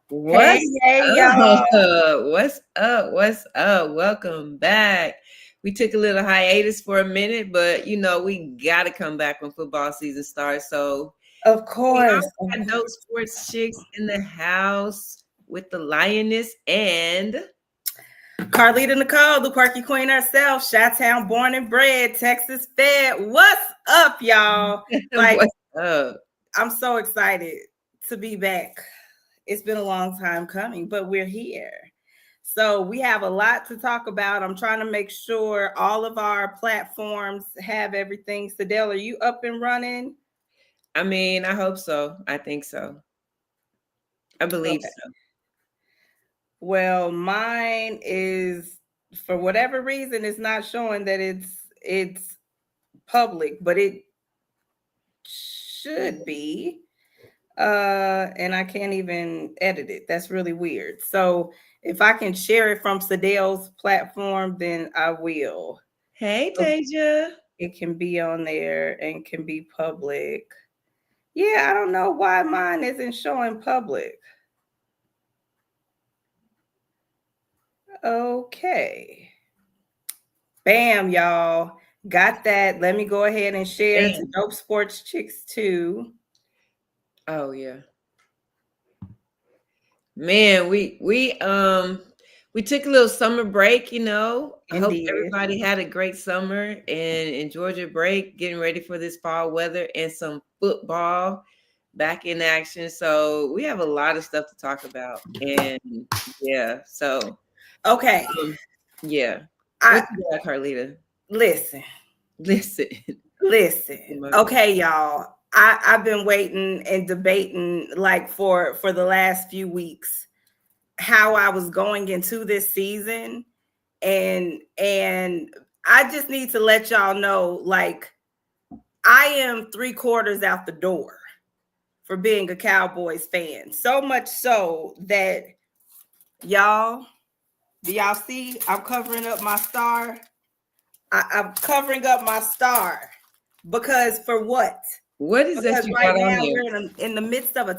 Hey, What's hey, y'all. up? What's up? What's up? Welcome back. We took a little hiatus for a minute, but we got to come back when football season starts. So Of we course. also got those sports chicks in the house with the lioness and Carlita Nicole, the quirky queen herself, Chi-Town born and bred, Texas fed. What's up, y'all? Like, what's up? I'm so excited to be back. It's been a long time coming, but we're here. So we have a lot to talk about. I'm trying to make sure all of our platforms have everything. Sadell, are you up and running? I mean, I hope so. I think so. I believe Okay. so. Well, mine is for whatever reason it's not showing that it's public, but it should be. And I can't even edit it. That's really weird. So if I can share it from Sadell's platform, then I will. Hey, So Tasia. it can be on there and can be public. Yeah, I don't know why mine isn't showing public. Okay. Bam, y'all. Got that. Let me go ahead and share to Damn. Dope Sports Chicks too. Oh yeah. Man, we took a little summer break, I hope Indeed. everybody had a great summer and enjoyed your break, getting ready for this fall weather and some football back in action. So we have a lot of stuff to talk about. And yeah, so Okay. um, yeah. I What you got, Carlita? listen. Listen. Listen. Okay, y'all. I've been waiting and debating like for the last few weeks how I was going into this season, and I just need to let y'all know, like, I am 3/4 out the door for being a Cowboys fan. So much so that y'all, do y'all see I'm covering up my star? I'm covering up my star because for what? What is that Because you right got on now there? we're in the midst of an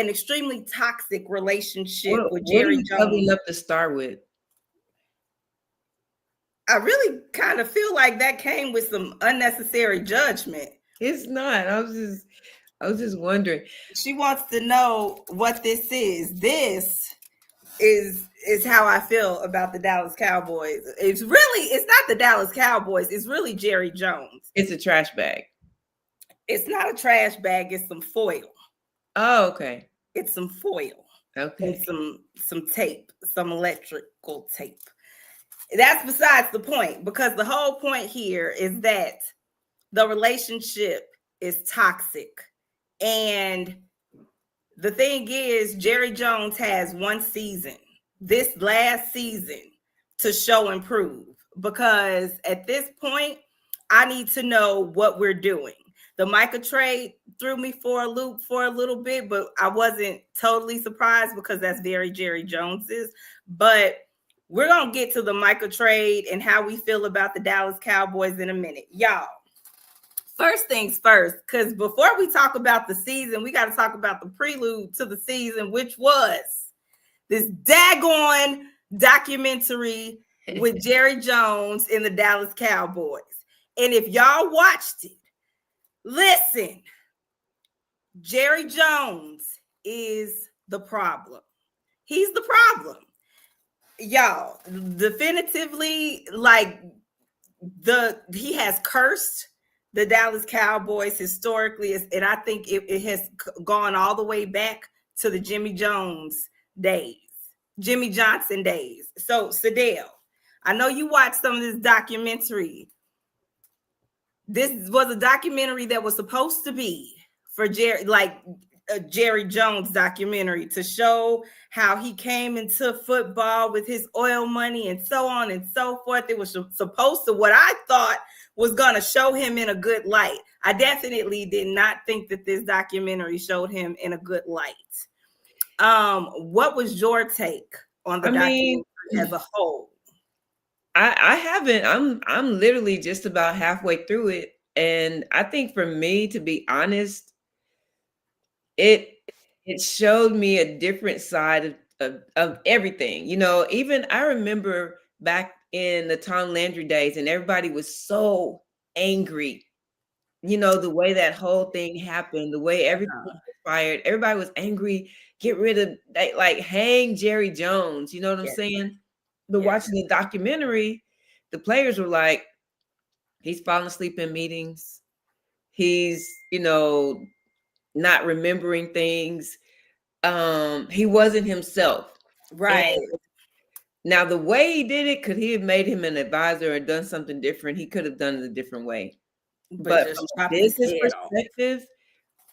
extremely toxic relationship with What are Jerry you covering Jones. up the star with? I really kind of feel like that came with some unnecessary judgment. It's not. I was just wondering. She wants to know what this is. This is how I feel about the Dallas Cowboys. It's not the Dallas Cowboys. It's really Jerry Jones. It's a trash bag. It's not a trash bag. It's some foil. Oh, okay. It's some foil and Okay. some tape, some electrical tape. That's besides the point, because the whole point here is that the relationship is toxic. And the thing is, Jerry Jones has one season, this last season, to show and prove. Because at this point, I need to know what we're doing. The Micah trade threw me for a loop for a little bit, but I wasn't totally surprised because that's very Jerry Jones's. But we're going to get to the Micah trade and how we feel about the Dallas Cowboys in a minute. Y'all, first things first, because before we talk about the season, we got to talk about the prelude to the season, which was this daggone documentary with Jerry Jones and the Dallas Cowboys. And if y'all watched it, listen, Jerry Jones is the problem. He's the problem. Y'all, definitively, like, he has cursed the Dallas Cowboys historically, and I think it has gone all the way back to the Jimmy Johnson days. So, Sadell, I know you watched some of this documentary. This was a documentary that was supposed to be for Jerry, like a Jerry Jones documentary, to show how he came into football with his oil money and so on and so forth. It was supposed to, what I thought was going to show him in a good light. I definitely did not think that this documentary showed him in a good light. What was your take on the I mean, documentary as a whole? I haven't. I'm literally just about halfway through it, and I think for me, to be honest, it it showed me a different side of everything. Even I remember back in the Tom Landry days, and everybody was so angry. The way that whole thing happened, the way everything was Uh-huh. fired, everybody was angry. Get rid of, like, hang Jerry Jones. You know what I'm Yes. saying? But Yes. watching the documentary, the players were like, he's falling asleep in meetings. He's, not remembering things. He wasn't himself. And Right. now the way he did it, could he have made him an advisor or done something different? He could have done it a different way. But But from just a chopped his business head off. perspective,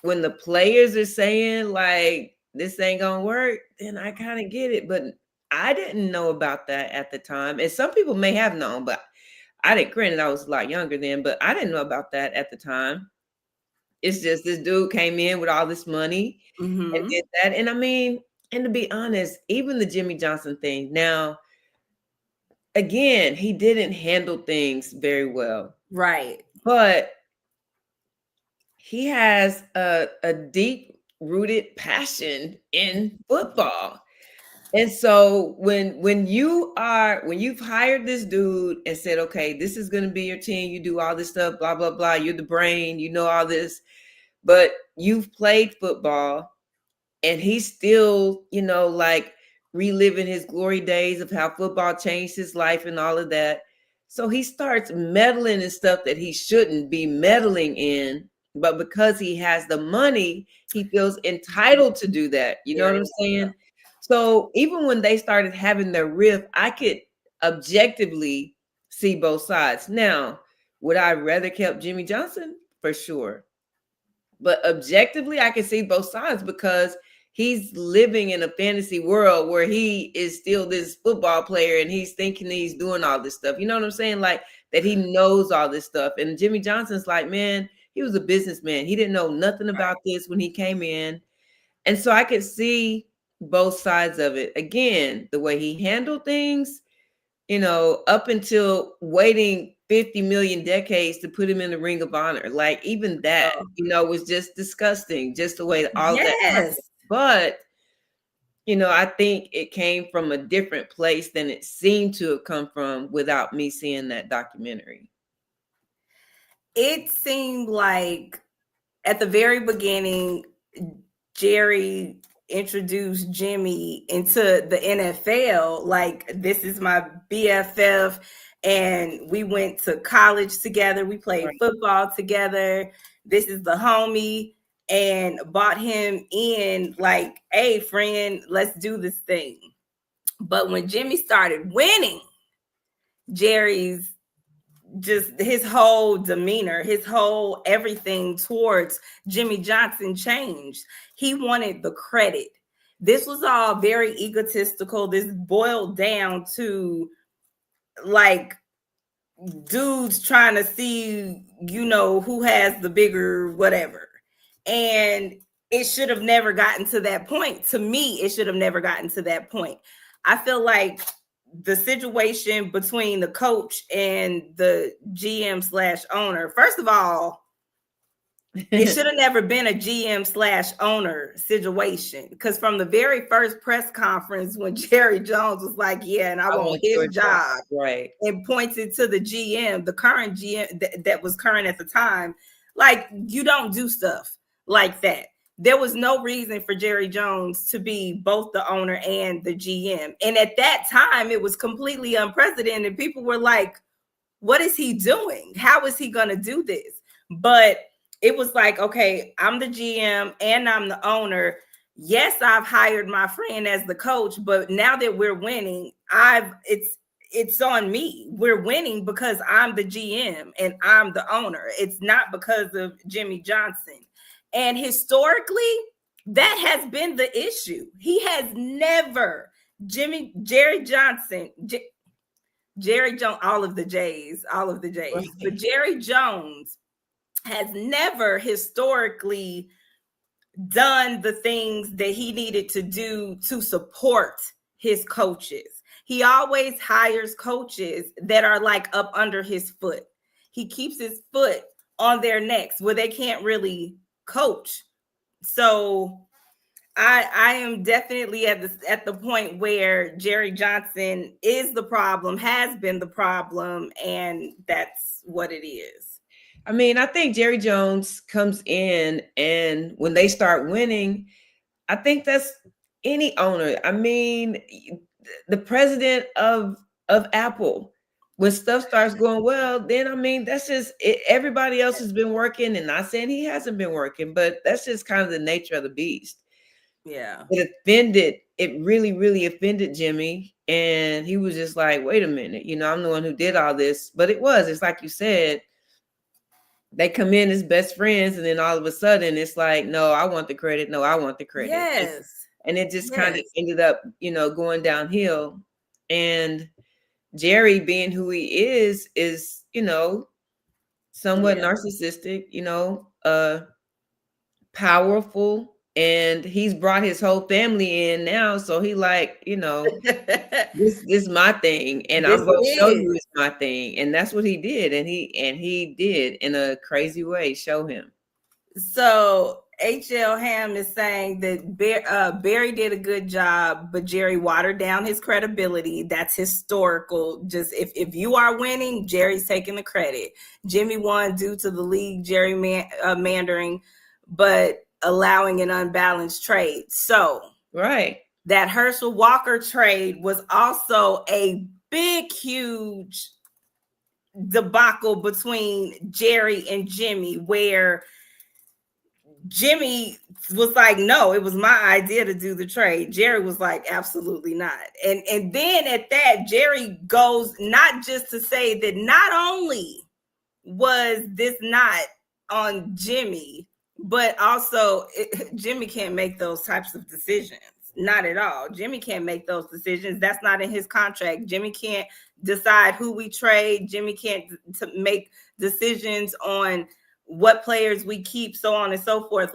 when the players are saying like this ain't gonna work, then I kind of get it. But I didn't know about that at the time. And some people may have known, but I didn't. Granted, I was a lot younger then, but I didn't know about that at the time. It's just this dude came in with all this money and Mm-hmm. did that. And I mean, and to be honest, even the Jimmy Johnson thing. Now, again, he didn't handle things very well, Right. but he has a deep rooted passion in football. And so when you've hired this dude and said, okay, this is going to be your team, you do all this stuff, blah blah blah, you're the brain, you know all this, but you've played football, and he's still, like, reliving his glory days of how football changed his life and all of that. So he starts meddling in stuff that he shouldn't be meddling in, but because he has the money, he feels entitled to do that. You know what Very I'm much so. saying? So even when they started having their riff, I could objectively see both sides. Now, would I rather kept Jimmy Johnson? For sure. But objectively, I can see both sides because he's living in a fantasy world where he is still this football player and he's thinking he's doing all this stuff. You know what I'm saying? Like, that he knows all this stuff. And Jimmy Johnson's like, man, he was a businessman. He didn't know nothing about this when he came in. And so I could see both sides of it. Again, the way he handled things, up until waiting 50 million decades to put him in the Ring of Honor. Like, even that, Oh, was just disgusting, just the way that all of that yes. happened. But, I think it came from a different place than it seemed to have come from without me seeing that documentary. It seemed like at the very beginning, Jerry introduced Jimmy into the NFL. Like, this is my BFF. And we went to college together. We played Right. football together. This is the homie. And bought him in, like, hey, friend, let's do this thing. But when Jimmy started winning, Jerry's just his whole demeanor, his whole everything towards Jimmy Johnson changed. He wanted the credit. This was all very egotistical. This boiled down to, like, dudes trying to see, who has the bigger whatever. And it should have never gotten to that point. To me, it should have never gotten to that point. I feel like the situation between the coach and the GM slash owner, first of all, it should have never been a GM slash owner situation. Because from the very first press conference, when Jerry Jones was like, yeah, and I I want want his your job. job, Right. and pointed to the GM, the current GM that was current at the time, like, you don't do stuff like that. There was no reason for Jerry Jones to be both the owner and the GM. And at that time, it was completely unprecedented. People were like, what is he doing? How is he going to do this? But it was like, okay, I'm the GM and I'm the owner. Yes, I've hired my friend as the coach, but now that we're winning, it's on me. We're winning because I'm the GM and I'm the owner. It's not because of Jimmy Johnson. And historically, that has been the issue. He has never, Jerry Johnson, Jerry Jones, all of the J's, Right. but Jerry Jones has never historically done the things that he needed to do to support his coaches. He always hires coaches that are like up under his foot. He keeps his foot on their necks where they can't really coach. So I am definitely at the point where Jerry Johnson is the problem, has been the problem, and that's what it is. I mean, I think Jerry Jones comes in, and when they start winning, I think that's any owner. I mean, the president of Apple, when stuff starts going well, then I mean, that's just it, everybody else has been working, and not saying he hasn't been working, but that's just kind of the nature of the beast. Yeah. It really, really offended Jimmy. And he was just like, wait a minute, I'm the one who did all this. But it's like you said, they come in as best friends, and then all of a sudden it's like, no, I want the credit. No, I want the credit. Yes. And it just kind of Yes. ended up, going downhill. And Jerry, being who he is, somewhat Yeah. narcissistic, powerful, and he's brought his whole family in now. So he like, this is my thing, and This I'm gonna show is. you it's my thing. And that's what he did. And he did in a crazy way show him. So HL Ham is saying that Barry did a good job, but Jerry watered down his credibility. That's historical. Just if you are winning, Jerry's taking the credit. Jimmy won due to the league gerrymandering, but allowing an unbalanced trade. So Right. that Herschel Walker trade was also a big, huge debacle between Jerry and Jimmy, where Jimmy was like, no, it was my idea to do the trade. Jerry was like, absolutely not. And then at that, Jerry goes not just to say that not only was this not on Jimmy, but also Jimmy can't make those types of decisions. Not at all. Jimmy can't make those decisions. That's not in his contract. Jimmy can't decide who we trade. Jimmy can't make decisions on what players we keep, so on and so forth.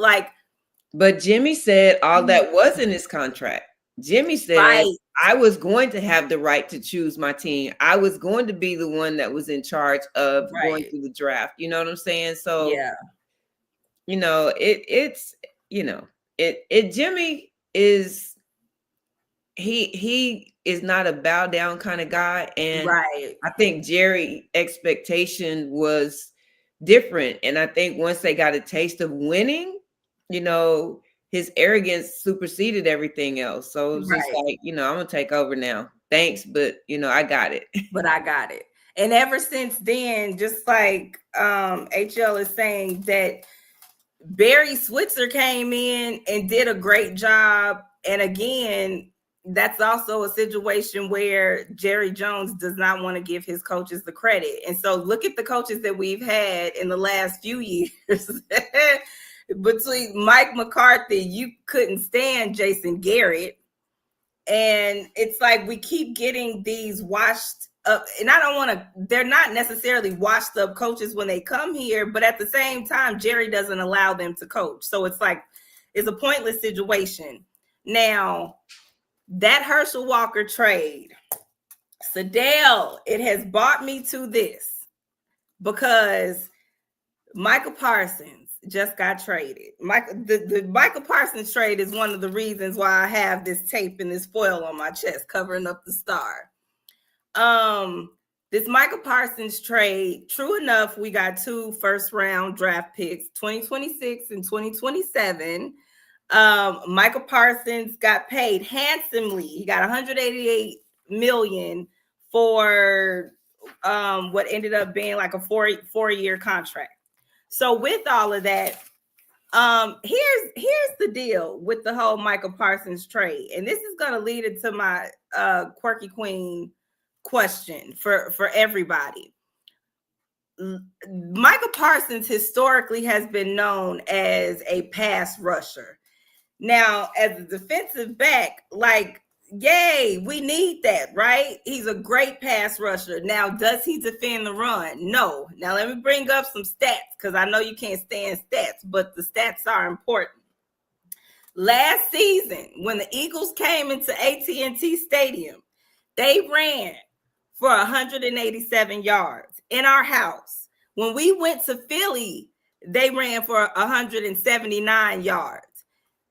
But Jimmy said all that was in his contract. Jimmy said, right. I was going to have the right to choose my team. I was going to be the one that was in charge of going through the draft. You know what I'm saying? So, yeah, Jimmy is, he is not a bow down kind of guy. And right. I think Jerry expectation was different. And I think once they got a taste of winning, his arrogance superseded everything else. So it was just like, I'm gonna take over now. Thanks, but I got it. But I got it. And ever since then, just like HL is saying, that Barry Switzer came in and did a great job. And again, that's also a situation where Jerry Jones does not want to give his coaches the credit. And so look at the coaches that we've had in the last few years. Between Mike McCarthy, you couldn't stand Jason Garrett. And it's like we keep getting these washed up, and I don't want to, they're not necessarily washed up coaches when they come here, but at the same time, Jerry doesn't allow them to coach. So it's like, it's a pointless situation. Now, that Herschel Walker trade, Sadell, it has brought me to this because Michael Parsons just got traded. The Michael Parsons trade is one of the reasons why I have this tape and this foil on my chest covering up the star. This Michael Parsons trade, true enough, we got 2 first-round draft picks, 2026 and 2027. Michael Parsons got paid handsomely. He got $188 million for what ended up being like a four-year contract. So with all of that, here's the deal with the whole Michael Parsons trade, and this is going to lead into my quirky queen question for everybody. Michael Parsons historically has been known as a pass rusher. Now, as a defensive back, like, yay, we need that, right? He's a great pass rusher. Now, does he defend the run? No. Now, let me bring up some stats because I know you can't stand stats, but the stats are important. Last season, when the Eagles came into AT&T Stadium, they ran for 187 yards in our house. When we went to Philly, they ran for 179 yards.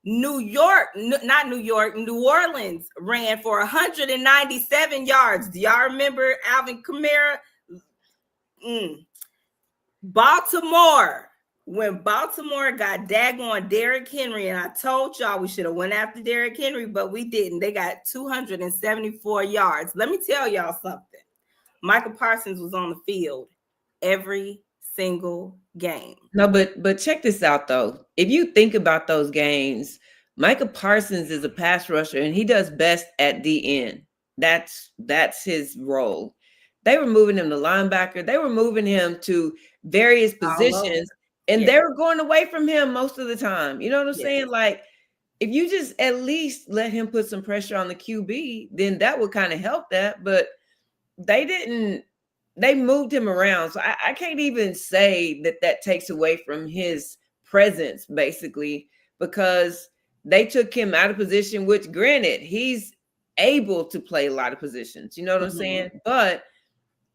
Not New York, New Orleans ran for 197 yards. Do y'all remember Alvin Kamara? Baltimore. When Baltimore got daggone Derrick Henry, and I told y'all we should have went after Derrick Henry, but we didn't. They got 274 yards. Let me tell y'all something. Michael Parsons was on the field every single game. No, but check this out though. If you think about those games, Micah Parsons is a pass rusher and he does best at the end. That's his role. They were moving him to linebacker. They were moving him to various positions, and they were going away from him most of the time. You know what I'm saying? Like, if you just at least let him put some pressure on the QB, then that would kind of help that. But they didn't. They moved him around. So I can't even say that takes away from his presence, basically, because they took him out of position, which granted, he's able to play a lot of positions. You know what I'm saying? But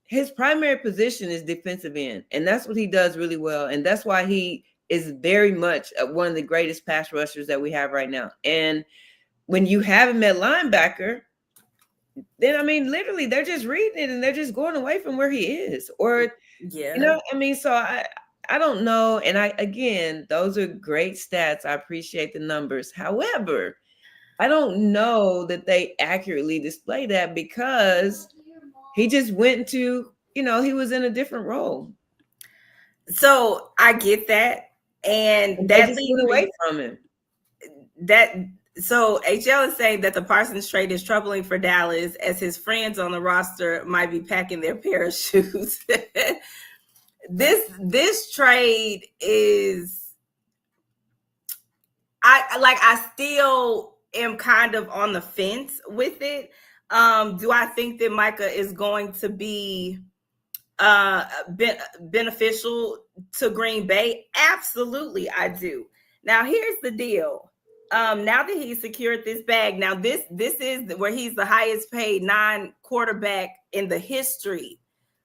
his primary position is defensive end, and that's what he does really well. And that's why he is very much one of the greatest pass rushers that we have right now. And when you have him at linebacker, then I mean, literally, they're just reading it and they're just going away from where he is. Or, you know, I mean, so I don't know. And again, those are great stats. I appreciate the numbers. However, I don't know that they accurately display that because he just went to, you know, he was in a different role. So I get that. And that just went away from him. So HL is saying that the Parsons trade is troubling for Dallas as his friends on the roster might be packing their parachutes. This trade is, I still am kind of on the fence with it. Do I think that Micah is going to be beneficial to Green Bay? Absolutely, I do. Now, here's the deal. Now that he's secured this bag, now this is where he's the highest paid non-quarterback in the history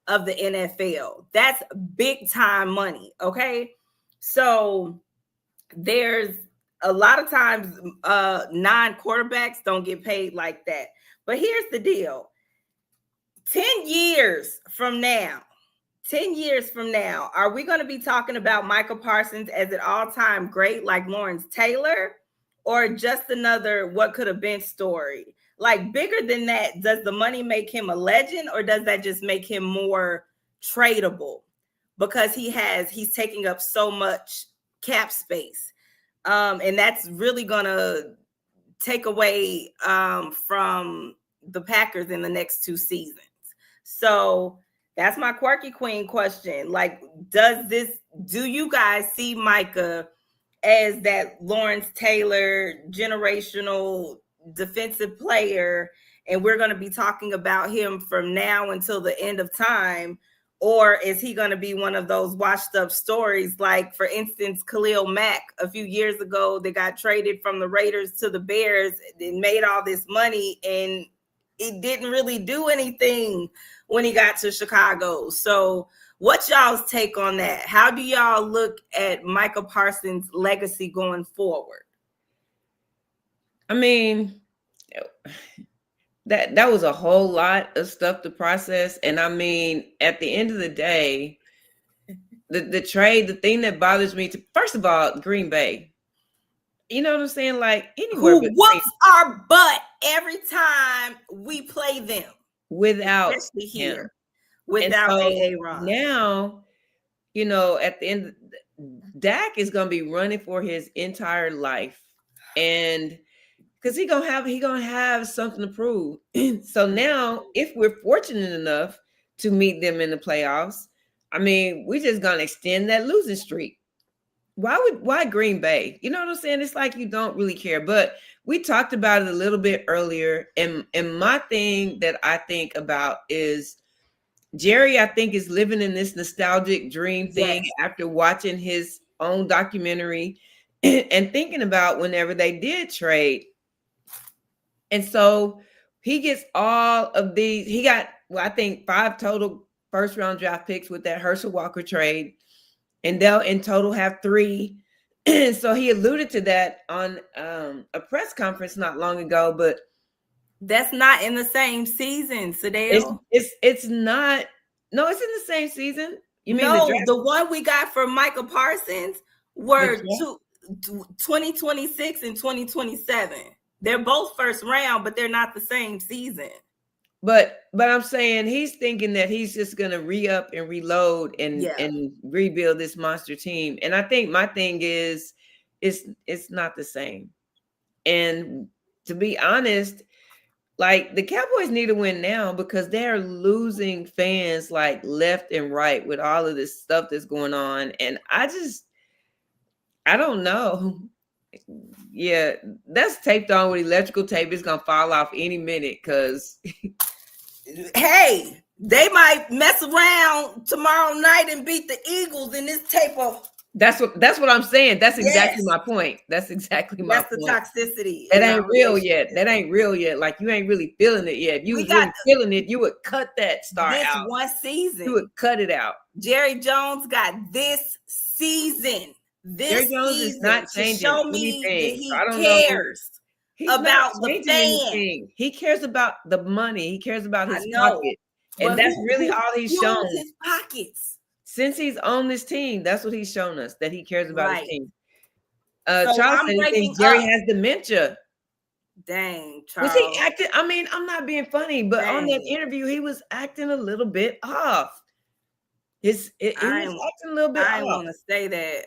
of the NFL. That's big time money, okay? So there's a lot of times non-quarterbacks don't get paid like that. But here's the deal. 10 years from now, are we going to be talking about Michael Parsons as an all-time great like Lawrence Taylor, or just another what could have been story? Like, bigger than that, does the money make him a legend, or does that just make him more tradable because he's taking up so much cap space? And that's really going to take away from the Packers in the next 2 seasons. So that's my quirky queen question. Like, do you guys see Micah as that Lawrence Taylor generational defensive player, and we're going to be talking about him from now until the end of time? Or is he going to be one of those washed up stories? Like, for instance, Khalil Mack a few years ago, they got traded from the Raiders to the Bears and made all this money, and it didn't really do anything when he got to Chicago. So what's y'all's take on that? How do y'all look at Michael Parsons' legacy going forward? I mean, that was a whole lot of stuff to process. And I mean, at the end of the day, the trade, the thing that bothers me, first of all, Green Bay. You know what I'm saying? Like, anywhere. Who whoops our butt every time we play them. Without especially here. him. Without Aaron. Now, you know, at the end, Dak is going to be running for his entire life, and because he gonna have something to prove. So now, if we're fortunate enough to meet them in the playoffs, I mean, we're just gonna extend that losing streak. Why Green Bay? You know what I'm saying? It's like you don't really care. But we talked about it a little bit earlier, and my thing that I think about is Jerry, I think, is living in this nostalgic dream thing after watching his own documentary and thinking about whenever they did trade. And so he gets all of these. He got, I think, 5 total first-round draft picks with that Herschel Walker trade. And they'll in total have 3 So he alluded to that on a press conference not long ago, but that's not in the same season, it's Sadell. it's not. No, it's in the same season. You mean the No, draft? the one we got for Michael Parsons The were draft? 2026 and 2027. They're both first round, but they're not the same season. But I'm saying he's thinking that he's just gonna re-up and reload and Yeah. rebuild this monster team. And I think my thing is it's not the same. And to be honest, like the Cowboys need to win now because they're losing fans like left and right with all of this stuff that's going on. And I don't know. Yeah, that's taped on with electrical tape. It's gonna fall off any minute because Hey, they might mess around tomorrow night and beat the Eagles in this tape of. that's what I'm saying. That's exactly Yes. my point. That's exactly my That's the point. toxicity. That in ain't our real yet. relationship. That ain't real yet. Like you ain't really feeling it yet. If you We was got really feeling it, you would cut that star this out. one You season. would cut it out. Jerry Jones got this season. Jerry Jones is not to changing show me that anything. he So I don't know. cares He's not about the changing fan. anything. He cares about the money. He cares about I his know, pocket. but And that's who really all he's fuels shown. his pockets? Since he's on this team, that's what he's shown us, that he cares about his Right. team. So Charles I'm said he breaking thinks Jerry up. has dementia. Dang, Was Charles. he acting? I mean, I'm not being funny, but on that Dang. interview, he was acting a little bit off. He was acting a little bit I off. want to say that.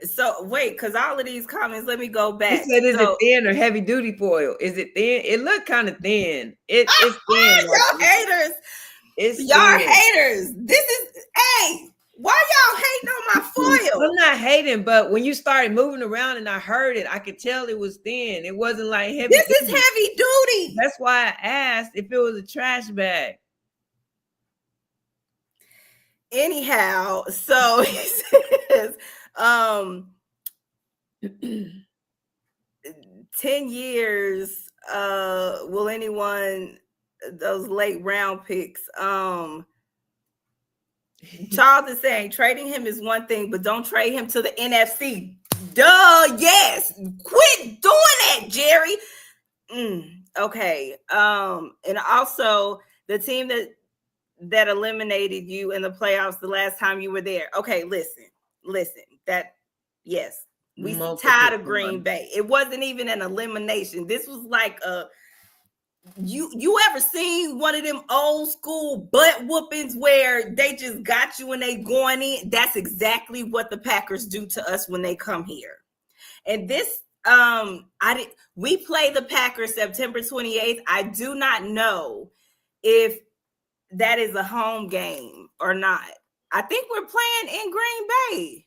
So wait, because all of these comments, let me go He back. said, "Is it So, thin or heavy duty foil? Is it thin? It looked kind of thin. It's thin. y'all haters. It's Y'all thin. haters. This is hey. Why y'all hating on my foil? I'm not hating, but when you started moving around and I heard it, I could tell it was thin. It wasn't like heavy. This is heavy duty. That's why I asked if it was a trash bag. Anyhow, so he says, 10 years, will anyone, those late round picks, Charles is saying trading him is one thing, but don't trade him to the NFC. Duh, yes. Quit doing that, Jerry. Okay. And also the team that eliminated you in the playoffs the last time you were there. Okay, listen. That yes. We tied of Green Bay. It wasn't even an elimination. This was like a you ever seen one of them old school butt whoopings where they just got you and they going in? That's exactly what the Packers do to us when they come here. And this we play the Packers September 28th. I do not know if that is a home game or not. I think we're playing in Green Bay.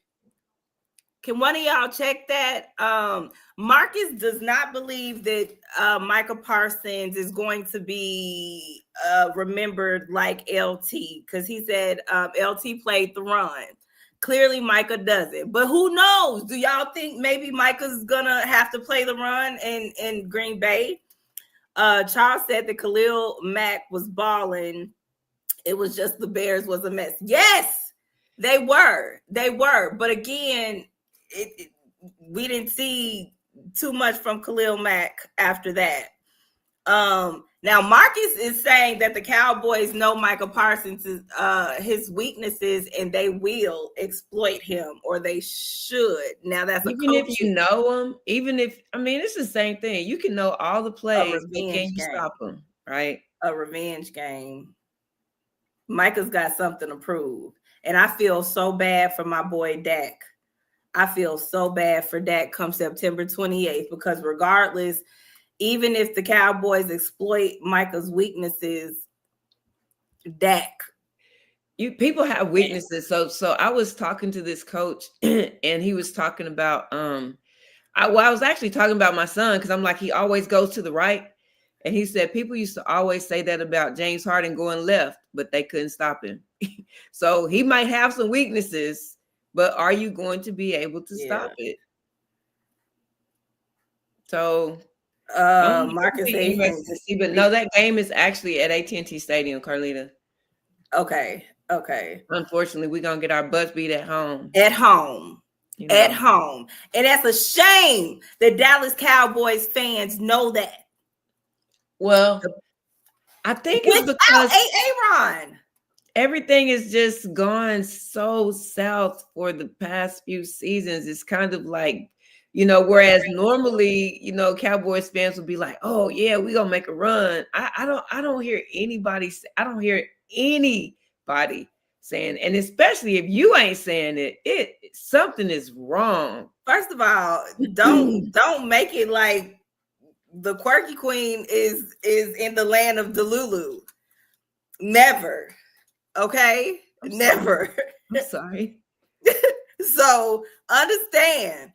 Can one of y'all check that? Marcus does not believe that Michael Parsons is going to be remembered like LT because he said LT played the run. Clearly, Micah doesn't. But who knows? Do y'all think maybe Micah's going to have to play the run in Green Bay? Charles said that Khalil Mack was balling. It was just the Bears was a mess. Yes, they were. But again, we didn't see too much from Khalil Mack after that. Now Marcus is saying that the Cowboys know Michael Parsons is his weaknesses and they will exploit him, or they should. Now that's even if you know him, it's the same thing. You can know all the plays, but can you stop them? Right? A revenge game. Micah's got something to prove, and I feel so bad for my boy Dak. I feel so bad for Dak come September 28th because regardless, even if the Cowboys exploit Micah's weaknesses, Dak. People have weaknesses. So I was talking to this coach and he was talking about I was actually talking about my son because I'm like, he always goes to the right. And he said people used to always say that about James Harden going left, but they couldn't stop him. So he might have some weaknesses, but are you going to be able to stop it? So Marcus interested to see, but no, that game is actually at AT&T Stadium, Carlita. Okay. Unfortunately, we're gonna get our butts beat at home. at home. And that's a shame that Dallas Cowboys fans know that. Well, I think it's Without because Aaron, everything is just gone so south for the past few seasons. It's kind of like, whereas normally, Cowboys fans would be like, "Oh yeah, we gonna make a run." I don't hear anybody. I don't hear anybody saying, and especially if you ain't saying it, something is wrong. First of all, don't make it like the quirky queen is in the land of Delulu. Never. Okay? Never. I'm sorry. So understand,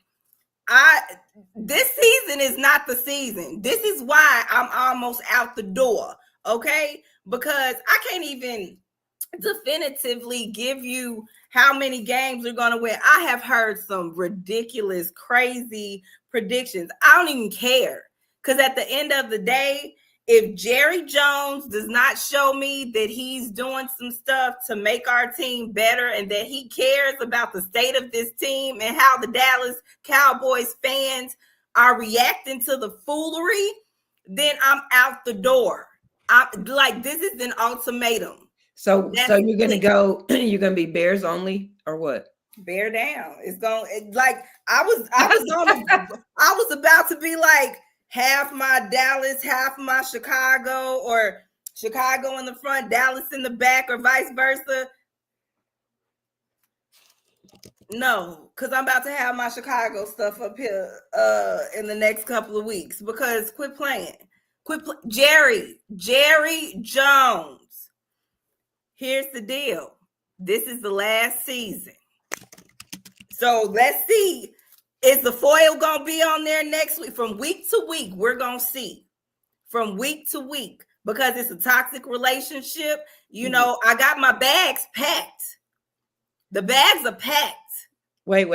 this season is not the season. This is why I'm almost out the door. Okay? Because I can't even definitively give you how many games we're going to win. I have heard some ridiculous, crazy predictions. I don't even care. Because at the end of the day, if Jerry Jones does not show me that he's doing some stuff to make our team better and that he cares about the state of this team and how the Dallas Cowboys fans are reacting to the foolery, then I'm out the door. This is an ultimatum. So you're gonna go? You're gonna be Bears only, or what? Bear down. It's going I was about to be like half my Dallas, half my Chicago, or Chicago in the front, Dallas in the back, or vice versa. No, because I'm about to have my Chicago stuff up here in the next couple of weeks. Because quit playing. Jerry Jones. Here's the deal. This is the last season. So let's see. Is the foil going to be on there next week? From week to week, we're going to see. From week to week. Because it's a toxic relationship. I got my bags packed. The bags are packed. Wait.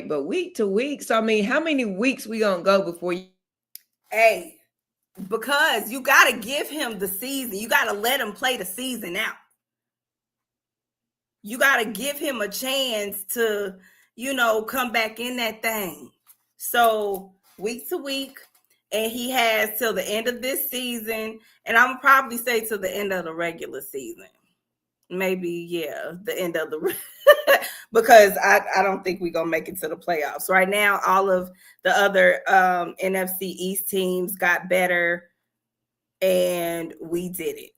But week to week. So, I mean, how many weeks we going to go before you? Hey. Because you got to give him the season. You got to let him play the season out. You got to give him a chance to, come back in that thing. So week to week, and he has till the end of this season. And I'm probably say till the end of the regular season. Maybe, the end of the because I don't think we're going to make it to the playoffs. Right now, all of the other NFC East teams got better, and we didn't.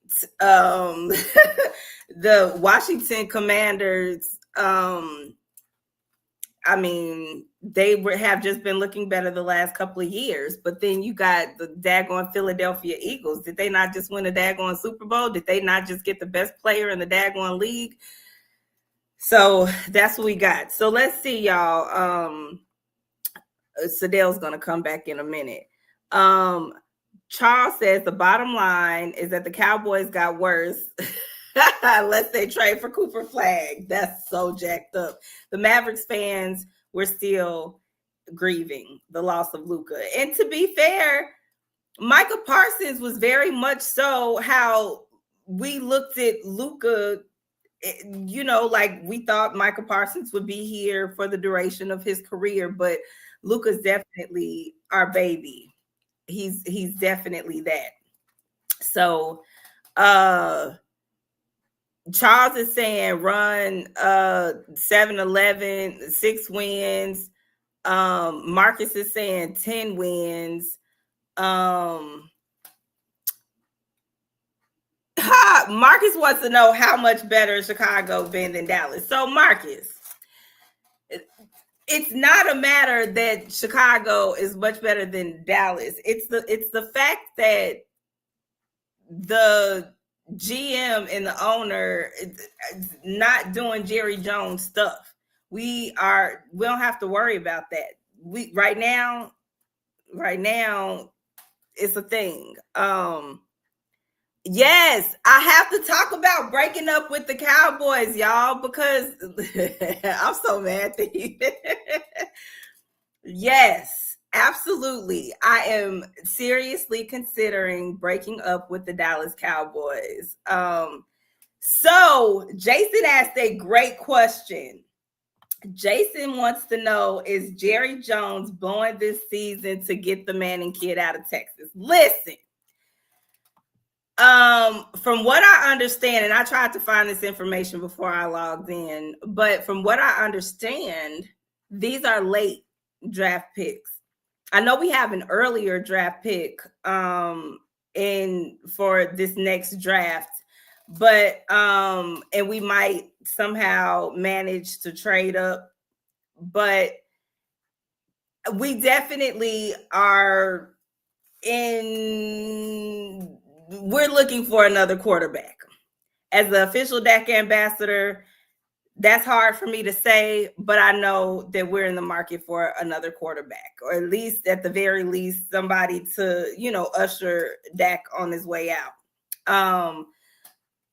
The Washington Commanders, they have just been looking better the last couple of years. But then you got the daggone Philadelphia Eagles. Did they not just win a daggone Super Bowl? Did they not just get the best player in the daggone league? So that's what we got. So let's see, y'all. Sadell's going to come back in a minute. Charles says the bottom line is that the Cowboys got worse. Unless they trade for Cooper Flag. That's so jacked up. The Mavericks fans were still grieving the loss of Luka. And to be fair, Micah Parsons was very much so how we looked at Luka, like we thought Micah Parsons would be here for the duration of his career, but Luka's definitely our baby. He's definitely that. So Charles is saying run 7-11, 6 wins. Marcus is saying 10 wins. Marcus wants to know how much better Chicago been than Dallas. So Marcus, it's not a matter that Chicago is much better than Dallas. It's the fact that the GM and the owner is not doing Jerry Jones stuff. We don't have to worry about that. Right now it's a thing. Yes, I have to talk about breaking up with the Cowboys, y'all, because I'm so mad at you. Yes, absolutely. I am seriously considering breaking up with the Dallas Cowboys. So Jason asked a great question. Jason wants to know, is Jerry Jones blowing this season to get the Manning kid out of Texas? Listen, from what I understand, and I tried to find this information before I logged in, but from what I understand, these are late draft picks. I know we have an earlier draft pick in for this next draft, but and we might somehow manage to trade up, but we definitely are in we're looking for another quarterback. As the official DAC ambassador, that's hard for me to say, but I know that we're in the market for another quarterback, or at least at the very least, somebody to, usher Dak on his way out.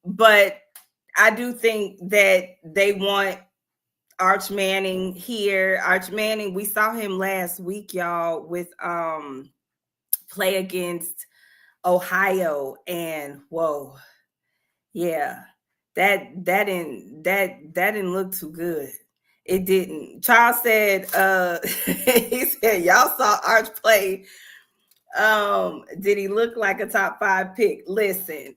But I do think that they want Arch Manning here. Arch Manning, we saw him last week, y'all, with play against Ohio, and whoa, yeah, that didn't look too good. It didn't. Charles said, he said, y'all saw Arch play. Did he look like a top 5 pick? Listen,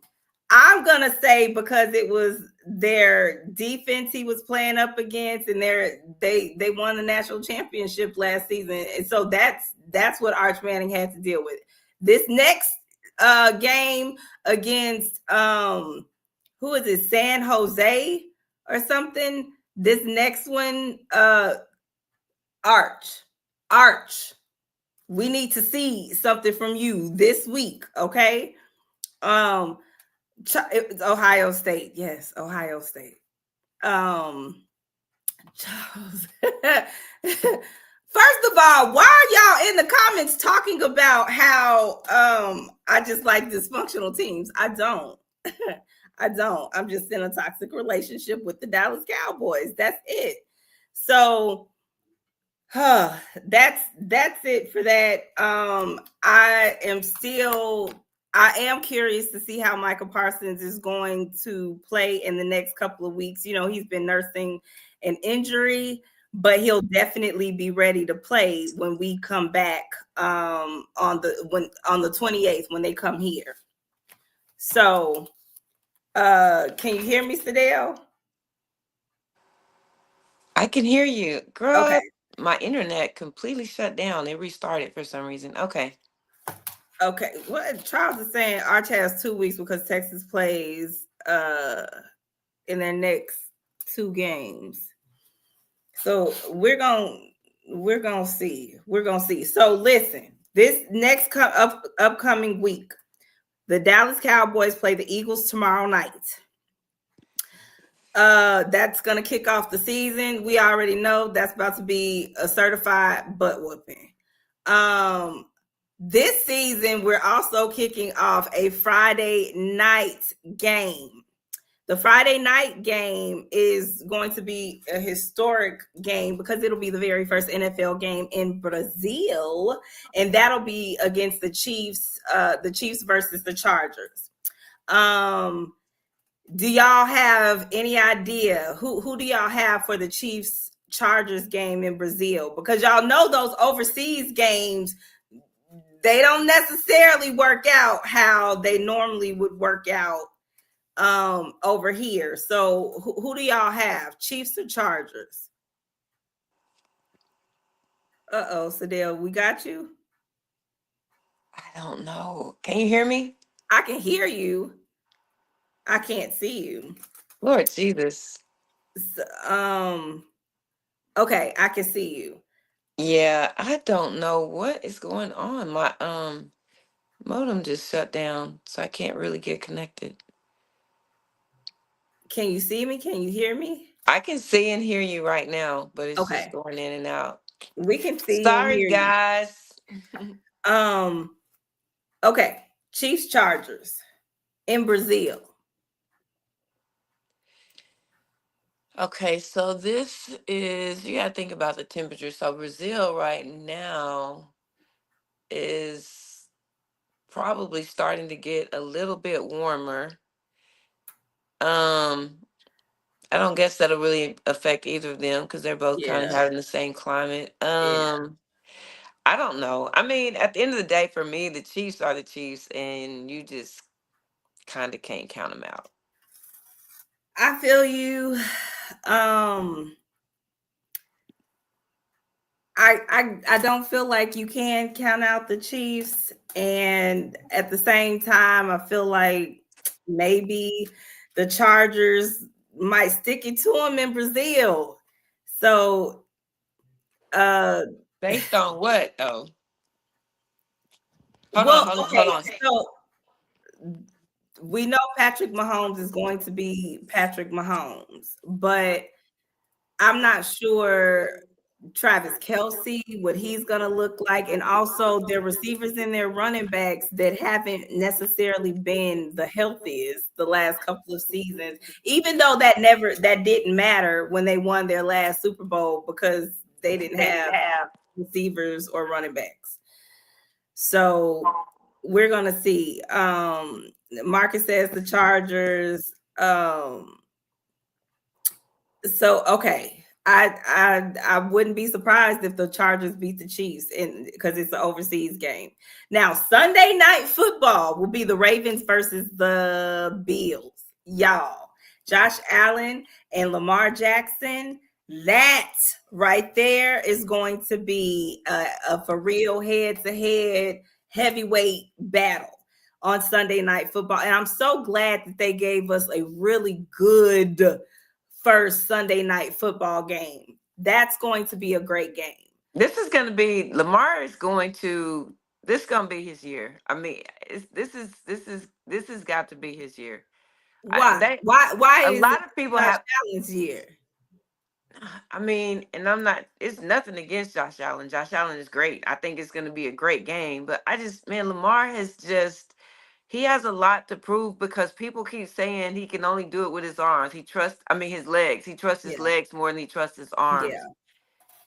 I'm gonna say because it was their defense he was playing up against, and they won the national championship last season, and so that's what Arch Manning had to deal with. This next game against who is it, San Jose or something? This next one, Arch. We need to see something from you this week, okay? It was Ohio State. Yes, Ohio State. Charles. First of all, why are y'all in the comments talking about how I just like dysfunctional teams? I don't. I don't. I'm just in a toxic relationship with the Dallas Cowboys. That's it. So that's it for that. I am curious to see how Michael Parsons is going to play in the next couple of weeks. He's been nursing an injury, but he'll definitely be ready to play when we come back on the 28th when they come here. So can you hear me, Sadell? I can hear you, girl. Okay. My internet completely shut down. It restarted for some reason. Okay. Okay. What Charles is saying, Arch has 2 weeks because Texas plays in their next 2 games. So we're gonna see. We're gonna see. So listen, this next upcoming week, the Dallas Cowboys play the Eagles tomorrow night. That's gonna kick off the season. We already know that's about to be a certified butt whooping. This season, we're also kicking off a Friday night game. The Friday night game is going to be a historic game because it'll be the very first NFL game in Brazil, and that'll be against the Chiefs versus the Chargers. Do y'all have any idea who do y'all have for the Chiefs Chargers game in Brazil? Because y'all know those overseas games, they don't necessarily work out how they normally would work out over here. So who do y'all have? Chiefs or Chargers? Sadell, we got you. I don't know. Can you hear me? I can hear you. I can't see you. Lord Jesus. Okay, I can see you. Yeah, I don't know what is going on. My modem just shut down, so I can't really get connected. Can you see me? Can you hear me? I can see and hear you right now, but it's just Okay. going in and out. We can see and Sorry, hear you. guys. Okay. Chiefs Chargers in Brazil. Okay, so this is, you got to think about the temperature. So Brazil right now is probably starting to get a little bit warmer. I don't guess that'll really affect either of them because they're both kind of Yeah, having the same climate. yeah. I don't know. I mean, at the end of the day, for me, the Chiefs are the Chiefs, and you just kind of can't count them out. I feel you. Um, I don't feel like you can count out the Chiefs, and at the same time, I feel like maybe the Chargers might stick it to them in Brazil. So, uh, Based on what though? Hold on, well, hold on, hold okay, on. so we know Patrick Mahomes is going to be Patrick Mahomes, but I'm not sure Travis Kelsey, what he's going to look like. And also their receivers and their running backs that haven't necessarily been the healthiest the last couple of seasons, even though that didn't matter when they won their last Super Bowl because they didn't have receivers or running backs. So we're going to see. Marcus says the Chargers. So okay, I wouldn't be surprised if the Chargers beat the Chiefs in because it's an overseas game. Now Sunday night football will be the Ravens versus the Bills. Y'all, Josh Allen and Lamar Jackson. That right there is going to be a for real head-to-head heavyweight battle on Sunday night football. And I'm so glad that they gave us a really good first Sunday night football game. That's going to be a great game. This is going to be Lamar is going to. This is going to be his year. I mean, this has got to be his year. Why? They Why a is it lot of people Josh have. Allen's year? I mean, and I'm not. It's nothing against Josh Allen. Josh Allen is great. I think it's going to be a great game. But I just, man, Lamar has just. He has a lot to prove because people keep saying he can only do it with his arms. He trusts. I mean, his legs. He trusts his Yeah, legs more than he trusts his arms. yeah.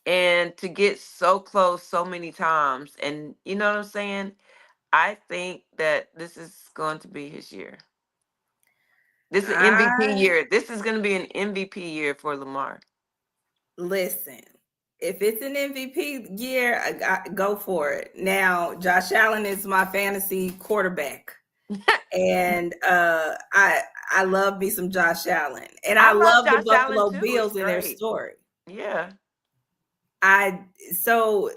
And to get so close so many times, and you know what I'm saying? I think that this is going to be his year. This is an MVP I year. This is going to be an MVP year for Lamar. listen. If it's an MVP year, go for it. Now, Josh Allen is my fantasy quarterback, and I love me some Josh Allen, and I I love love the Josh Allen Buffalo too. It's Bills and their great. story. Yeah. I so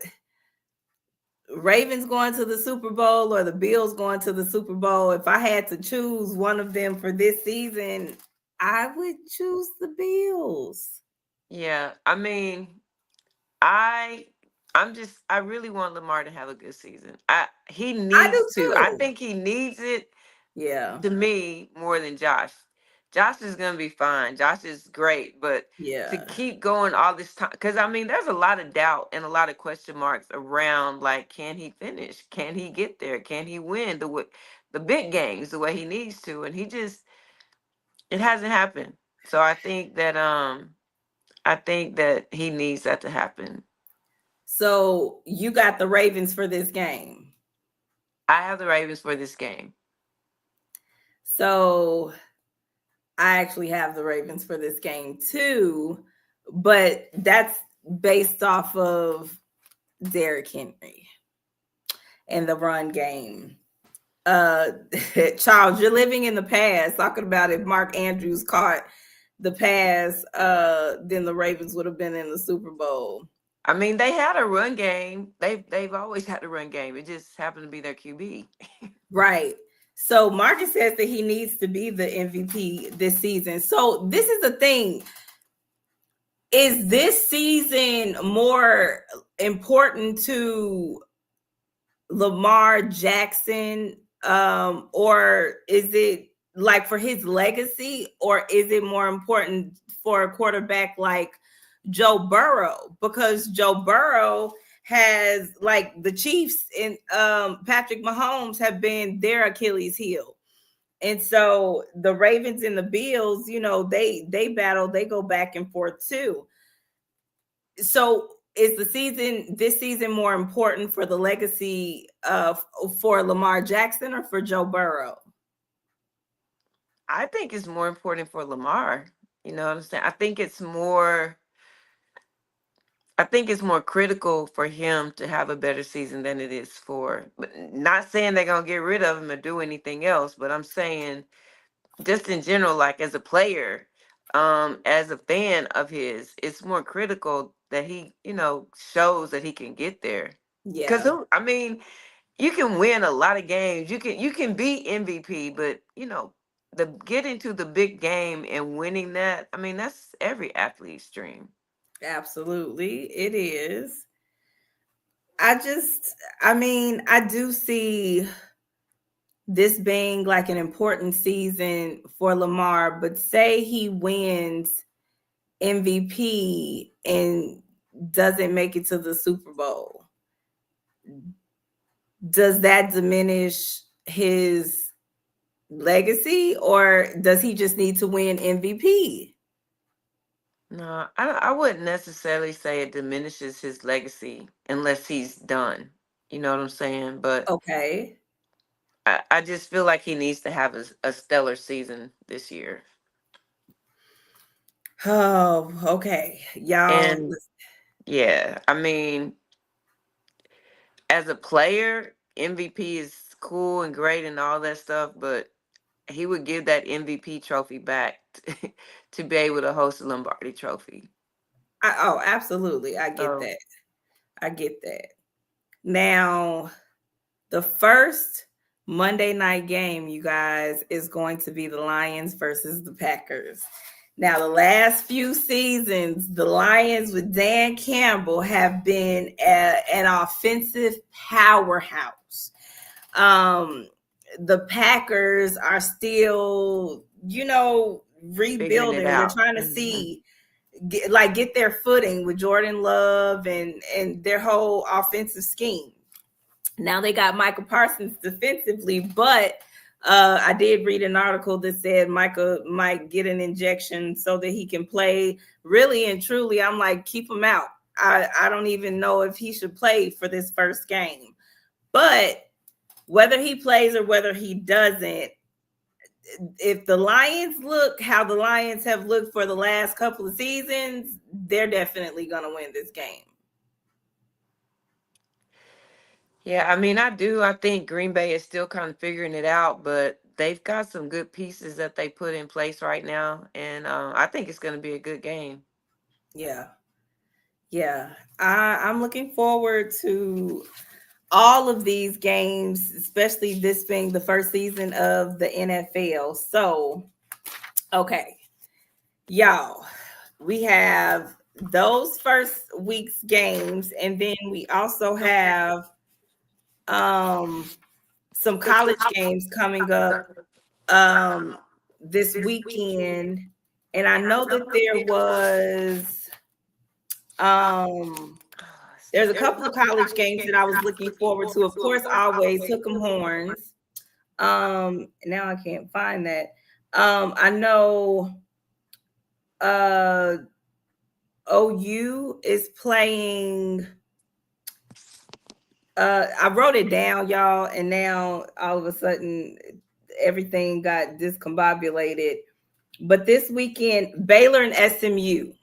Ravens going to the Super Bowl or the Bills going to the Super Bowl, if I had to choose one of them for this season, I would choose the Bills. Yeah. I mean, I I really want Lamar to have a good season. He I needs do to. I too. think he needs it Yeah. to me more than Josh. Josh is gonna be fine. Josh is great, but to Yeah. keep going all this time, because I mean, there's a lot of doubt and a lot of question marks around. Like, can he finish? Can he get there? Can he win the big games the way he needs to? And he just it hasn't happened. So I think that he needs that to happen. So you got the Ravens for this game. I have the Ravens for this game. So I actually have the Ravens for this game too, but that's based off of Derrick Henry and the run game. uh Charles, you're living in the past, talking about if Mark Andrews caught the pass, then the Ravens would have been in the Super Bowl. I mean, they had a run game. They've always had a run game. It just happened to be their QB. Right. So Marcus says that he needs to be the MVP this season. So this is the thing. Is this season more important to Lamar Jackson, or is it like for his legacy, or is it more important for a quarterback like Joe Burrow? Because Joe Burrow has, like, the Chiefs and Patrick Mahomes have been their Achilles heel. And so the Ravens and the Bills, they battle, they go back and forth too. So is this season more important for the legacy of for Lamar Jackson or for Joe Burrow? I think it's more important for Lamar. You know what I'm saying? I think it's more critical for him to have a better season than it is for, but not saying they're gonna get rid of him or do anything else, but I'm saying just in general, like as a player, as a fan of his, it's more critical that he, shows that he can get there. Cause Yeah, I mean, you can win a lot of games. You can be MVP, but the getting to the big game and winning that, I mean, that's every athlete's dream. absolutely. It is. I just, I mean, I do see this being like an important season for Lamar, but say he wins MVP and doesn't make it to the Super Bowl, does that diminish his legacy or does he just need to win MVP? No, I wouldn't necessarily say it diminishes his legacy unless he's done. You know what I'm saying? But Okay. I just feel like he needs to have a stellar season this year. Oh, okay. Y'all, And yeah, I mean, as a player, MVP is cool and great and all that stuff, but he would give that MVP trophy back to be able to host a Lombardi trophy. oh, absolutely. I get So that. I get that. Now, the first Monday night game, you guys, is going to be the Lions versus the Packers. Now, the last few seasons, the Lions with Dan Campbell have been an offensive powerhouse. Um, the Packers are still, figuring it rebuilding. They're out. trying to see get their footing with Jordan Love and their whole offensive scheme. Now they got Michael Parsons defensively, but I did read an article that said Micah might get an injection so that he can play. Really and truly, I'm like, keep him out. I don't even know if he should play for this first game. But whether he plays or whether he doesn't, if the Lions look how the Lions have looked for the last couple of seasons, they're definitely going to win this game. Yeah, I mean, I do. I think Green Bay is still kind of figuring it out, but they've got some good pieces that they put in place right now, and I think it's going to be a good game. Yeah. Yeah. I'm looking forward to all of these games, especially this being the first season of the NFL. So, okay, y'all, we have those first week's games, and then we also have um some college games coming up um this weekend. And I know that um there's a couple of college games that I was looking forward to. Of course, always Hook 'em Horns. Now I can't find that. I know uh OU is playing. I wrote it down, y'all, and now all of a sudden everything got discombobulated. But this weekend, Baylor and SMU,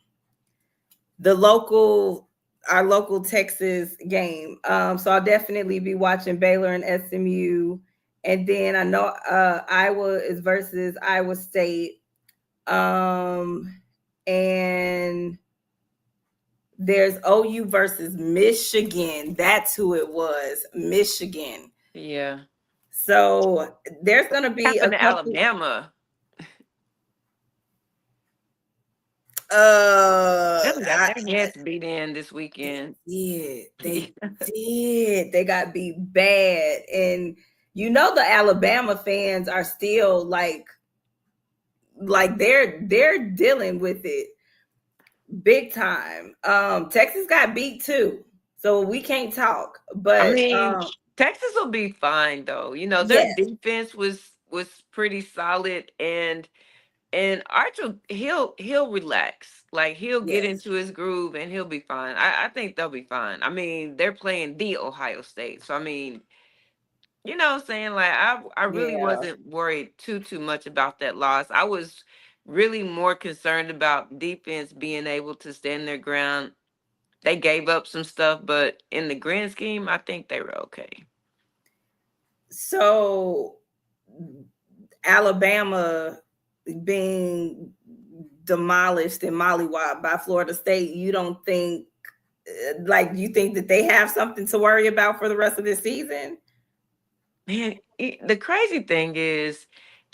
the local our local Texas game. So I'll definitely be watching Baylor and SMU. And then I know Iowa is versus Iowa State. Um, and there's OU versus Michigan. That's who it was, Michigan. Yeah. So there's What going to be a happened to couple. Alabama? Them got I, their heads beat in this weekend. they did. They got beat bad, and the Alabama fans are still like they're dealing with it big time. Texas got beat too, so we can't talk. I But mean, Texas will be fine though. Their yes, defense was pretty solid, and Archer he'll relax. Like he'll get yes, into his groove and he'll be fine. I think they'll be fine. I mean, they're playing the Ohio State. So I mean, what I'm saying? Like I really yeah, wasn't worried too much about that loss. I was really more concerned about defense being able to stand their ground. They gave up some stuff, but in the grand scheme, I think they were okay. So Alabama being demolished and mollywopped by Florida State, you don't think, like, you think that they have something to worry about for the rest of this season? Man, the crazy thing is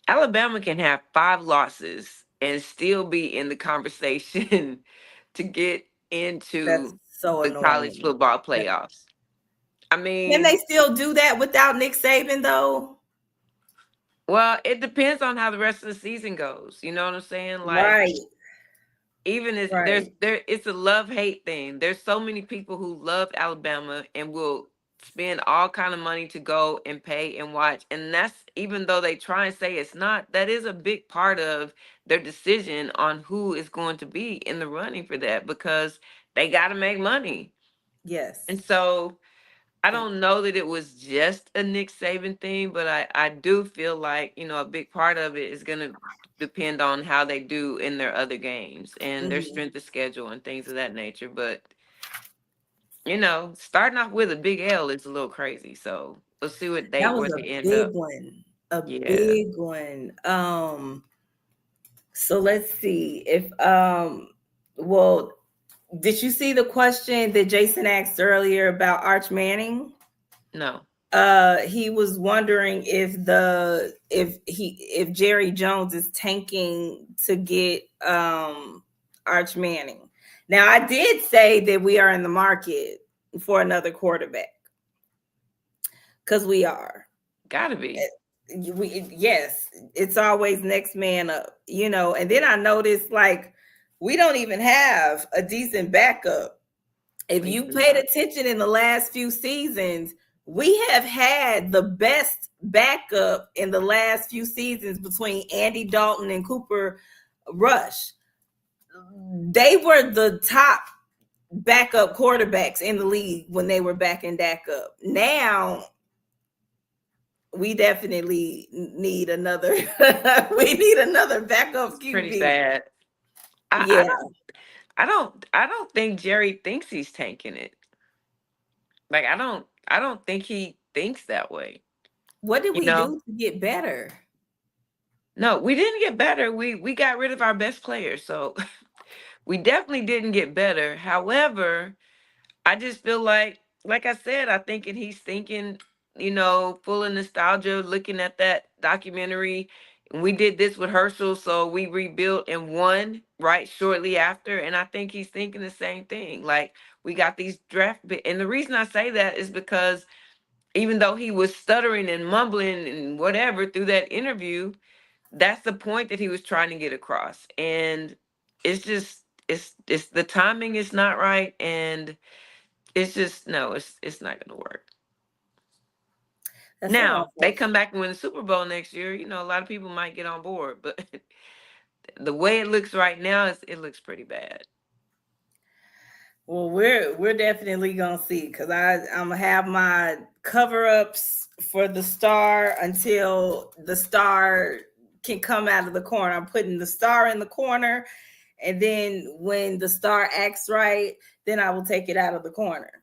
Alabama can have 5 losses and still be in the conversation to get That's into so the college annoying. football playoffs. I Can they mean, still do that without Nick Saban, though? well, it depends on how the rest of the season goes. You know what I'm saying? Like, Right, even if right. it's a love hate thing. There's so many people who love Alabama and will spend all kind of money to go and pay and watch, and that's, even though they try and say it's not, that is a big part of their decision on who is going to be in the running for that, because they got to make money. And Yes. so I don't know that it was just a Nick Saban thing, but I do feel like, a big part of it is going to depend on how they do in their other games and their Mhm. strength of schedule and things of that nature. But, starting off with a big L is a little crazy. So we'll see That was where a they end big up. one. A Yeah. big one. So let's see if well, did you see the question that Jason asked earlier about Arch Manning? No. He was wondering if Jerry Jones is tanking to get Arch Manning. Now, I did say that we are in the market for another quarterback, because we are. Gotta be. Yes, it's always next man up, and then I noticed, like, we don't even have a decent backup. If We you do paid not. attention in the last few seasons, we have had the best backup in the last few seasons between Andy Dalton and Cooper Rush. They were the top backup quarterbacks in the league when they were backing Dak up. Now we definitely need another we need another backup Pretty QB. sad. I, Yeah. I don't think Jerry thinks he's tanking it. Like, I don't think he thinks that way. What did You we know? do to get better? No, we didn't get better. We got rid of our best players. So we definitely didn't get better. However, I just feel like I said, I think he's thinking, full of nostalgia, looking at that documentary. And we did this with Herschel, so we rebuilt and won right shortly after. And I think he's thinking the same thing. Like, we got these and the reason I say that is because even though he was stuttering and mumbling and whatever through that interview, that's the point that he was trying to get across. And it's just it's the timing is not right, and it's just, no, it's not gonna work. That's so Now they come unfortunate. back and win the Super Bowl next year, a lot of people might get on board, but the way it looks right now, it looks pretty bad. Well, we're definitely gonna see, because I'm gonna have my cover ups for the star until the star can come out of the corner. I'm putting the star in the corner, and then when the star acts right, then I will take it out of the corner.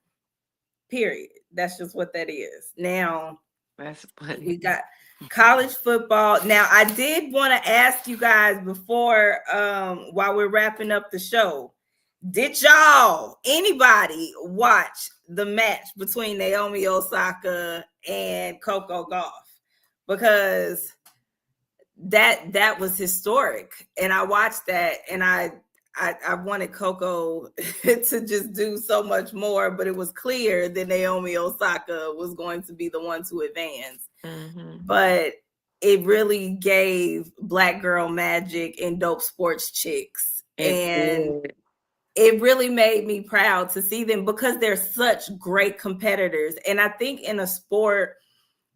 Period. That's just what that is. Now That's funny. we got college football. Now, I did want to ask you guys before, while we're wrapping up the show, did y'all, anybody, watch the match between Naomi Osaka and Coco Gauff? Because that was historic, and I watched that, and I wanted Coco to just do so much more, but it was clear that Naomi Osaka was going to be the one to advance. Mm-hmm. But it really gave Black Girl Magic and Dope Sports Chicks, It and did. it really made me proud to see them, because they're such great competitors. And I think in a sport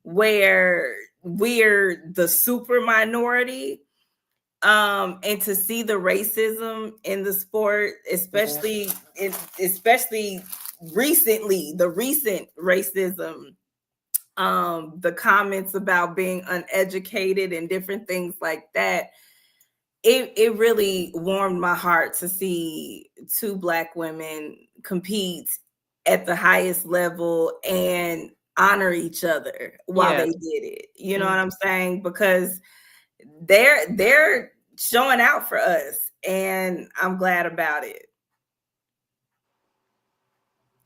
where we're the super minority, and to see the racism in the sport, Yeah. especially recently, the recent racism, the comments about being uneducated and different things like that, it really warmed my heart to see two Black women compete at the highest level and honor each other while Yeah. they did it. You know what Mm. I'm saying? Because they're showing out for us, and I'm glad about it.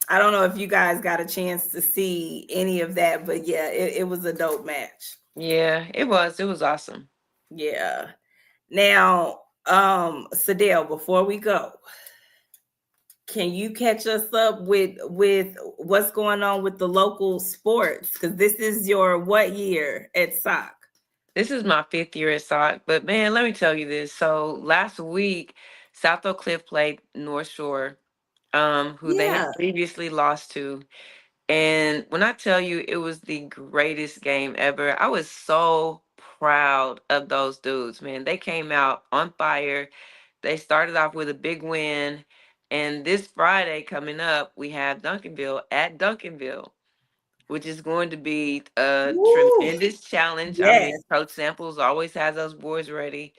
I don't know if you guys got a chance to see any of that, but yeah, it was a dope match. Yeah, it was. It was awesome. Yeah. Now, Sadell, before we go, can you catch us up with what's going on with the local sports? Because this is your what year at SOC? This is my 5th year at SOC, but man, let me tell you this. So last week, South Oak Cliff played North Shore, who they had Yeah. previously lost to. And when I tell you it was the greatest game ever, I was so proud of those dudes, man. They came out on fire. They started off with a big win. And this Friday coming up, we have Duncanville at Duncanville, which is going to be a Woo. tremendous challenge. I mean, Yes. Coach Samples always has those boys ready.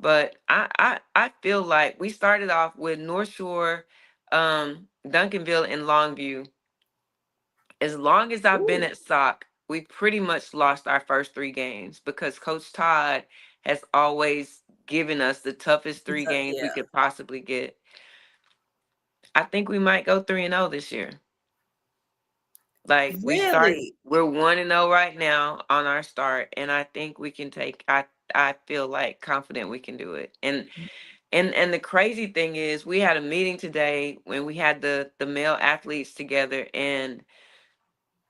But I feel like we started off with North Shore, Duncanville, and Longview. As long as I've been Ooh. at SOC, we pretty much lost our first 3 games because Coach Todd has always given us the toughest three games we Yeah. could possibly get. I think we might go 3-0 this year. Like Really? we're 1-0 right now on our start, and I think we can take. I feel like confident we can do it. And the crazy thing is, we had a meeting today when we had the male athletes together, and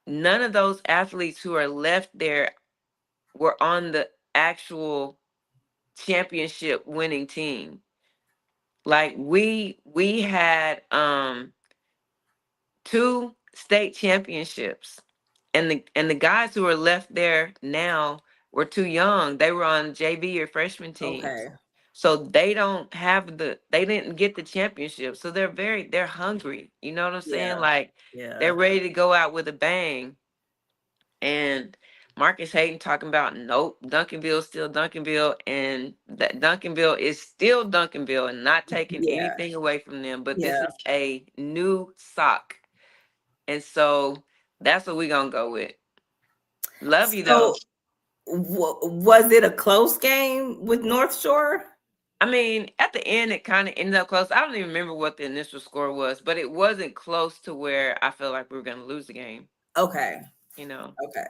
none of those athletes who are left there were on the actual championship winning team. Like we had 2 state championships, and the guys who are left there now were too young. They were on JV or freshman teams. Okay. So they didn't get the championship. So they're hungry. You know what I'm saying? Yeah. Like Yeah. they're ready to go out with a bang. And Marcus Hayden talking about nope, Duncanville's still Duncanville, and that Duncanville is still Duncanville and not taking Yeah. anything away from them. But this Yeah. is a new sock. And so that's what we're gonna go with. Love you So, though. was it a close game with North Shore? I mean, at the end it kind of ended up close. I don't even remember what the initial score was, but it wasn't close to where I felt like we were gonna lose the game, Okay. you know. Okay.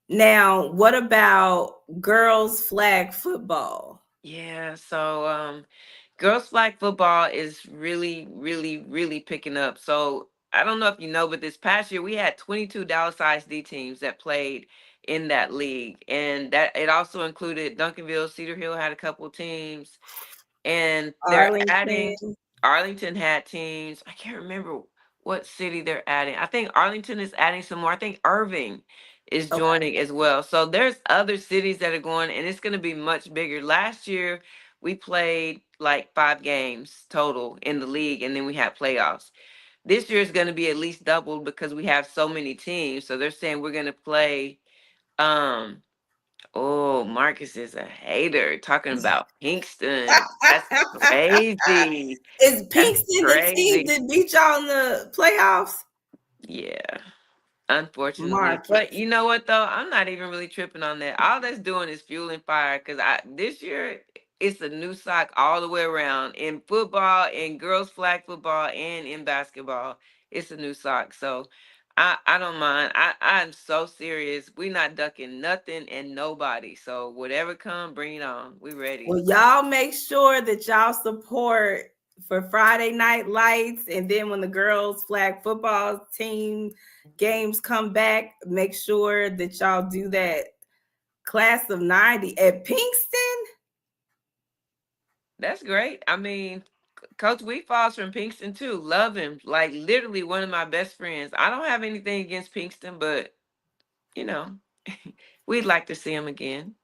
Now, what about girls flag football? Yeah, so girls flag football is really, really, really picking up. So I don't know if you know, but this past year we had 22 Dallas ISD teams that played in that league. And that it also included Duncanville, Cedar Hill had a couple teams. And they're adding Arlington. Arlington had teams. I can't remember what city they're adding. I think Arlington is adding some more. I think Irving is Okay. joining as well. So there's other cities that are going, and it's going to be much bigger. Last year we played like 5 games total in the league, and then we had playoffs. This year is going to be at least doubled because we have so many teams. So they're saying we're going to play. Um, Oh, Marcus is a hater talking about Pinkston. That's crazy. Is That's Pinkston the team crazy. that beat y'all in the playoffs? Yeah, unfortunately. But Marcus. you know what though? I'm not even really tripping on that. All that's doing is fueling fire because I this year it's a new sock all the way around in football, in girls flag football, and in basketball. It's a new sock. So I don't mind. I'm so serious. We not ducking nothing and nobody. So whatever come, bring it on. We ready. Well, y'all make sure that y'all support for Friday Night Lights, and then when the girls flag football team games come back, make sure that y'all do that class of 90 at Pinkston. That's great. I mean, Coach Wheat falls from Pinkston too. Love him. Like literally one of my best friends. I don't have anything against Pinkston, but you know, we'd like to see him again.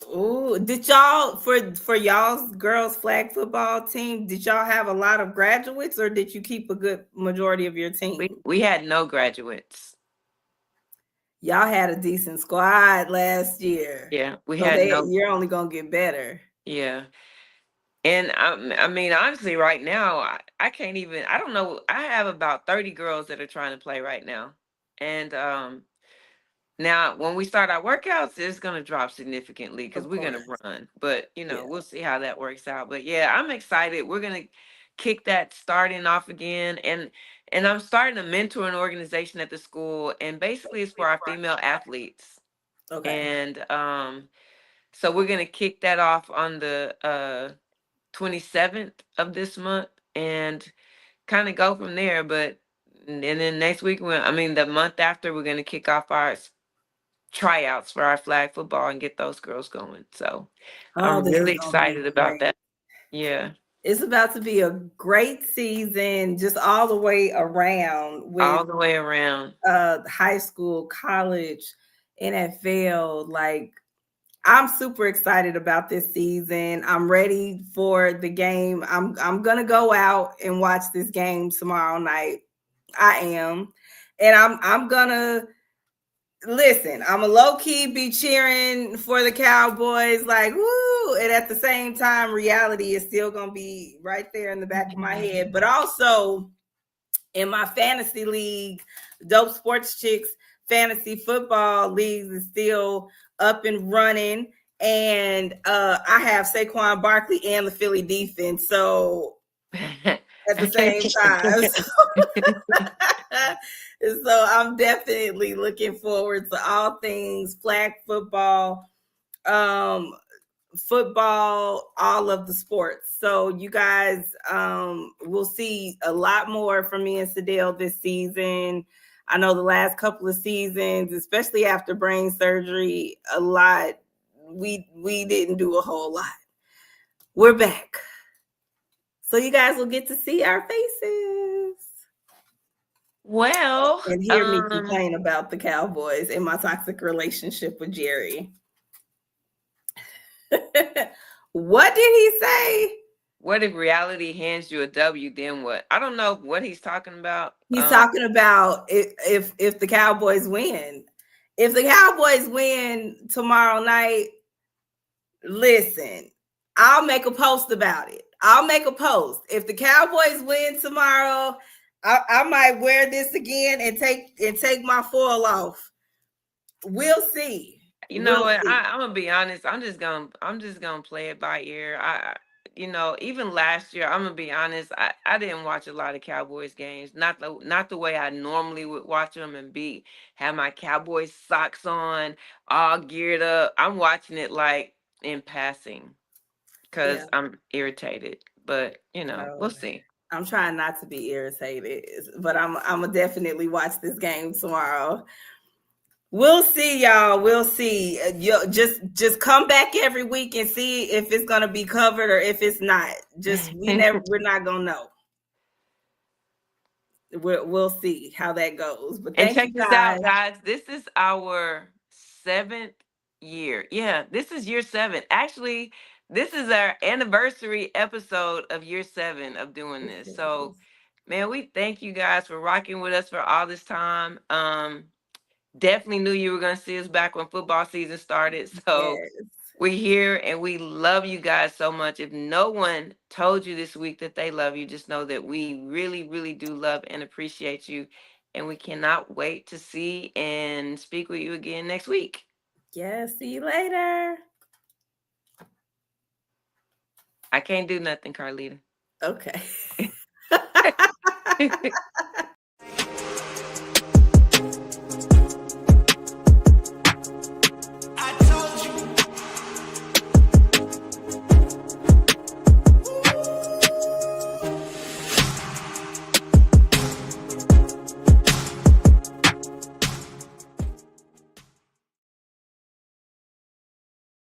Oh, did y'all for y'all's girls flag football team? Did y'all have a lot of graduates, or did you keep a good majority of your We team? we had no graduates. Y'all had a decent squad last year. Yeah, we So had no. you're only gonna get better. Yeah. And I mean, honestly, right now, I can't even, I don't know. I have about 30 girls that are trying to play right now. And now when we start our workouts, it's going to drop significantly because Of we're going course. to run. But, Yeah. we'll see how that works out. But yeah, I'm excited. We're going to kick that starting off again. And I'm starting a mentoring organization at the school. And basically, it's for our female athletes. Okay. And so we're going to kick that off on the 27th of this month and kind of go from there. But and then next week, the month after, we're going to kick off our tryouts for our flag football and get those girls going. So Oh, I'm this is really gonna be excited about great. that. Yeah, It's about to be a great season, just all the way around with all the way around. high school, college, NFL. Like, I'm super excited about this season. I'm ready for the game. I'm gonna go out and watch this game tomorrow night. I am. And I'm gonna listen, I'm a low key be cheering for the Cowboys, like woo, and at the same time, reality is still gonna be right there in the back of my head. But also in my fantasy league, Dope Sports Chicks fantasy football leagues is still up and running. And I have Saquon Barkley and the Philly defense. So at the same time. So I'm definitely looking forward to all things flag football, um, football, all of the sports. So you guys will see a lot more from me and Sadell this season. I know the last couple of seasons, especially after brain surgery, a lot we didn't do a whole lot. We're back. So you guys will get to see our faces Well, and hear me complain about the Cowboys and my toxic relationship with Jerry. What did he say? what if reality hands you a W? Then what? I don't know what he's talking about. He's talking about if the Cowboys win. If the Cowboys win tomorrow night, listen, I'll make a post about it. I'll make a post. If the Cowboys win tomorrow, I might wear this again and take my foil off. We'll see. You know We'll what? see. I'm gonna be honest. I'm just gonna play it by ear. Even last year, I'm gonna be honest. I didn't watch a lot of Cowboys games. Not the way I normally would watch them and have my Cowboys socks on, all geared up. I'm watching it like in passing Yeah. because I'm irritated. But we'll Oh, see. I'm trying not to be irritated, but I'm gonna definitely watch this game tomorrow. We'll see, y'all. We'll see. Just come back every week and see if it's gonna be covered or if it's not. Just we're not gonna know. We'll see how that goes. But And thank check you this guys. out, guys. This is our 7th year. Yeah, this is year 7. Actually, this is our anniversary episode of year 7 of doing this. So, man, we thank you guys for rocking with us for all this time. Definitely knew you were going to see us back when football season started. So, Yes. we're here and we love you guys so much. If no one told you this week that they love you, just know that we really, really do love and appreciate you. And we cannot wait to see and speak with you again next week. Yes. See you later. I can't do nothing, Carlita. Okay.